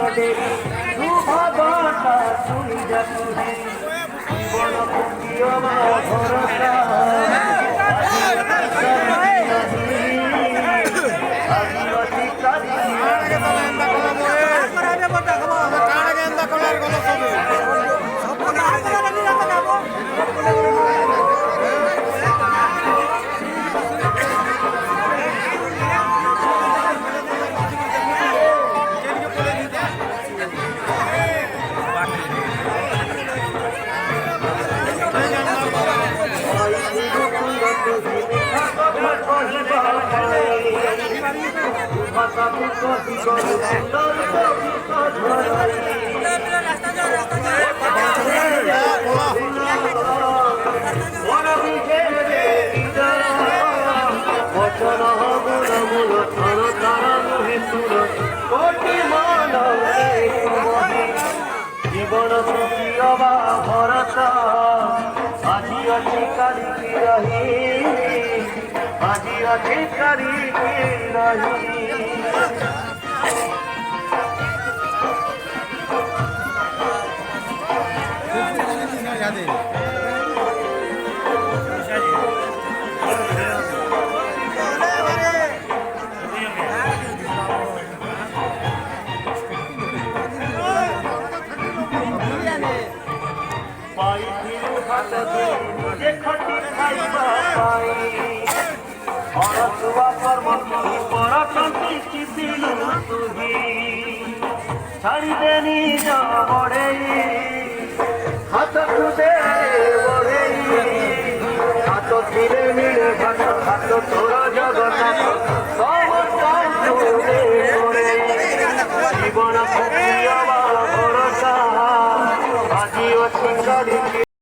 dairy শুভবার্তা শুনি যা তুহে জীবন কুটিয় ভরসা জীবন সুখিয়বা ভরসা আজি ଅଛି କାଲିକି ରହି আজি ଅଛି କାଲିକି ରହି যে খটি খাইবা পাই অনসুয়া কর্ম পরচন্তি চিপিলু তুহি ছাড়িদেনি বড়েই হাত খুদে বড়েই হাত ছিলে মিলে হাত তোর জগন্নাথ জীবন ভরসা আজি অছি